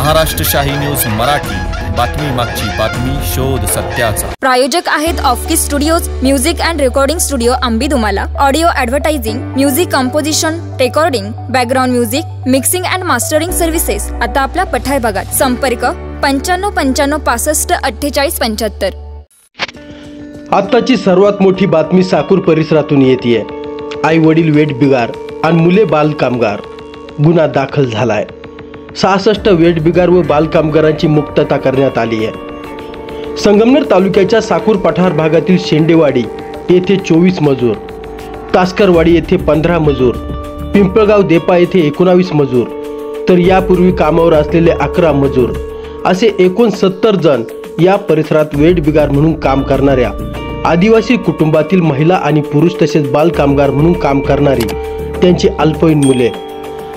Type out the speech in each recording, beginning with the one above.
Maharashtrashahi news Marathi, बातमी मागची बातमी, शोध सत्याचा। प्रायोजक आहेत ऑफकिस studios, music and recording studio Ambidumala, audio advertising, music composition, recording, background music, mixing and mastering services आता आपल्या पठार भागात। संपर्क 95 95 65 48 75। आत्ताची सर्वात मोठी बातमी साकूर परिसरातून येते। आई वडील वेठबिगार आणि मुले बाल कामगार, गुन्हा दाखल झालाय। 66 वेठबिगार व बाल कामगारांची मुक्तता करण्यात आली आहे। संगमनेर तालुक्याच्या साकूर पठार भागातील शेंडेवाडी येथे 24 मजूर, तास्करवाडी येथे 15 मजूर, पिंपळगाव देपा येथे 19 मजूर, तर यापूर्वी कामावर असलेले 11 मजूर असे एकूण 70 जण या परिसरात वेठबिगार म्हणून काम करणाऱ्या आदिवासी कुटुंबातील महिला आणि पुरुष तसेच बाल कामगार म्हणून काम करणारी त्यांची अल्पवयीन मुले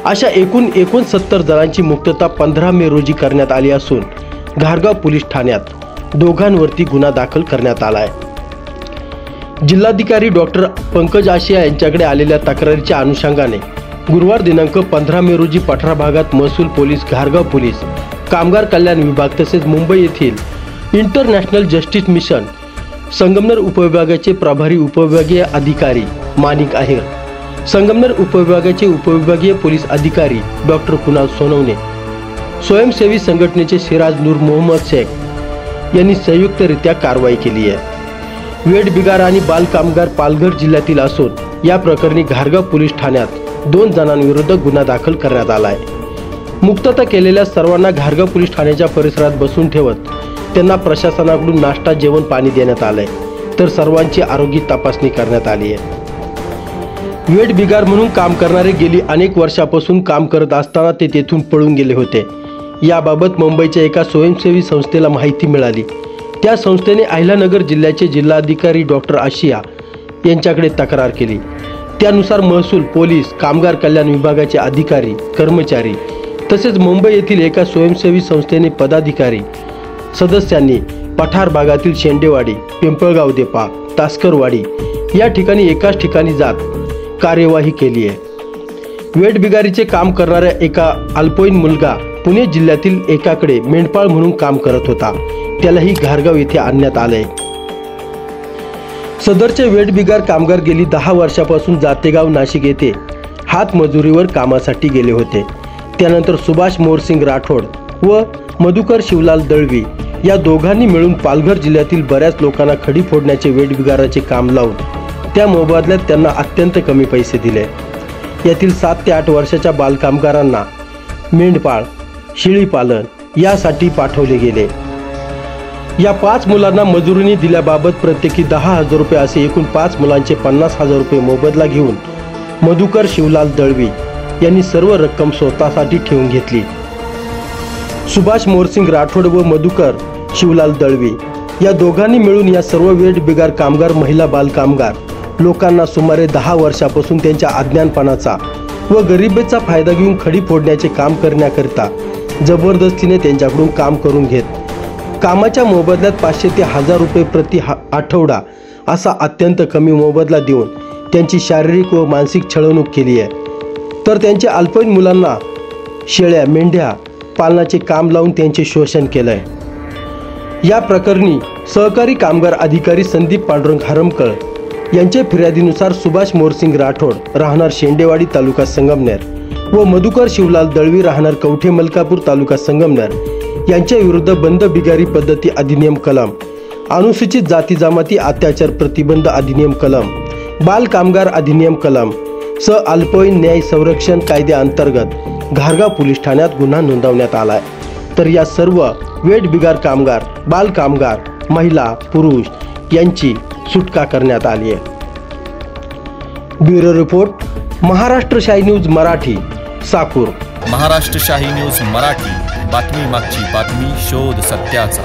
अशा एकूण 69 जणांची मुक्तता 15 मे रोजी करण्यात आली असून घारगाव पोलीस ठाण्यात दोघांवरती गुन्हा दाखल करण्यात आला आहे। जिल्हाधिकारी डॉक्टर पंकज आशिया यांच्याकडे आलेल्या तक्रारीच्या अनुषंगाने गुरुवार दिनांक 15 मे रोजी पठार भागात महसूल पोलीस, घारगाव पोलीस, कामगार कल्याण विभाग तसेच मुंबई येथील इंटरनॅशनल जस्टिस मिशन संगमनेर उपविभागाचे प्रभारी उपविभागीय अधिकारी माणिक आहेर, संगमनेर उपविभागाचे उपविभागीय पोलीस अधिकारी डॉक्टर कुणाल सोनवणे, स्वयंसेवी संघटनेचे सिराज नूर मोहम्मद शेख यांनी संयुक्तरित्या कारवाई केली आहे। वेठबिगार आणि बाल कामगार पालघर जिल्ह्यातील असून या प्रकरणी घारगाव पोलीस ठाण्यात 2 जणांविरुद्ध गुन्हा दाखल करण्यात आला आहे। मुक्तता केलेल्या सर्वांना घारगाव पोलीस ठाण्याच्या परिसरात बसून ठेवत त्यांना प्रशासनाकडून नाश्ता, जेवण, पाणी देण्यात आलंय, तर सर्वांची आरोग्य तपासणी करण्यात आली आहे। वेठबिगार म्हणून काम करणारे गेली अनेक वर्षापासून काम करत असताना ते तेथून पळून गेले होते। याबाबत मुंबईच्या एका स्वयंसेवी संस्थेला माहिती मिळाली। त्या संस्थेने अहिल्यानगर जिल्ह्याचे जिल्हाधिकारी डॉक्टर आशिया यांच्याकडे तक्रार केली। त्यानुसार महसूल, पोलीस, कामगार कल्याण विभागाचे अधिकारी, कर्मचारी तसेच मुंबई येथील एका स्वयंसेवी संस्थेने पदाधिकारी सदस्यांनी पठार भागातील शेंडेवाडी, पिंपळगाव देपा, तास्करवाडी या ठिकाणी एकाच ठिकाणी जात कार्यवाही केली आहे। वेठबिगारीचे काम करणाऱ्या एका अल्पवयीन मुलगा पुणे जिल्ह्यातील एकाकडे मेंढपाळ म्हणून काम करत होता, त्यालाही घारगाव येथे आणण्यात आले। सदरचे वेठबिगार कामगार गेली 10 वर्षापासून जातेगाव, नाशिक येथे हातमजुरीवर कामासाठी गेले होते। त्यानंतर सुभाष मोरसिंग राठोड व मधुकर शिवलाल दळवी या दोघांनी मिळून पालघर जिल्ह्यातील बऱ्याच लोकांना खडी फोडण्याचे वेठबिगाराचे काम लावून त्या मोबदल्यात त्यांना अत्यंत कमी पैसे दिले। यातील 7 ते 8 वर्षाच्या बालकामगारांना मेंढपाळ, शेळीपालन यासाठी पाठवले गेले। या 5 मुलांना मजुरीने दिल्याबाबत प्रत्येकी 10,000 रुपये असे एकूण 5 मुलांचे 50,000 रुपये मोबदला घेऊन मधुकर शिवलाल दळवी यांनी सर्व रक्कम स्वतःसाठी ठेवून घेतली। सुभाष मोरसिंग राठोड व मधुकर शिवलाल दळवी या दोघांनी मिळून या सर्व वेठबिगार कामगार, महिला, बाल कामगार लोकांना सुमारे 10 वर्षापासून त्यांच्या अज्ञानपणाचा व गरिबीचा फायदा घेऊन खडी फोडण्याचे काम करण्याकरिता जबरदस्तीने त्यांच्याकडून काम करून घेत कामाच्या मोबदल्यात 500 ते 1000 रुपये प्रति आठवडा असा अत्यंत कमी मोबदला देऊन त्यांची शारीरिक व मानसिक छळवणूक केली आहे। तर त्यांच्या अल्पवयीन मुलांना शेळ्या, मेंढ्या पालनाचे काम लावून त्यांचे शोषण केलंय। या प्रकरणी सहकारी कामगार अधिकारी संदीप पांडुरंग हरमकळ यांच्या फिर्यादीनुसार सुभाष मोरसिंग राठोड राहणार शेंडेवाडी तालुका संगमनेर व मधुकर शिवलाल दळवी राहणार कवठे मलकापूर तालुका संगमनेर यांच्या विरुद्ध बंद बिगारी पद्धती अधिनियम कलम, अनुसूचित जाती जमाती अत्याचार प्रतिबंध अधिनियम कलम, बाल कामगार अधिनियम कलम सह अल्पवयीन न्याय संरक्षण कायद्याअंतर्गत घारगाव पोलीस ठाण्यात गुन्हा नोंदवण्यात आलाय। तर या सर्व वेठबिगार कामगार, बाल कामगार, महिला, पुरुष यांची सुटका करण्यात आली आहे। Bureau report, Maharashtrashahi news Marathi, Sakur. Maharashtrashahi news Marathi, बातमी मागची बातमी, शोध सत्याचा।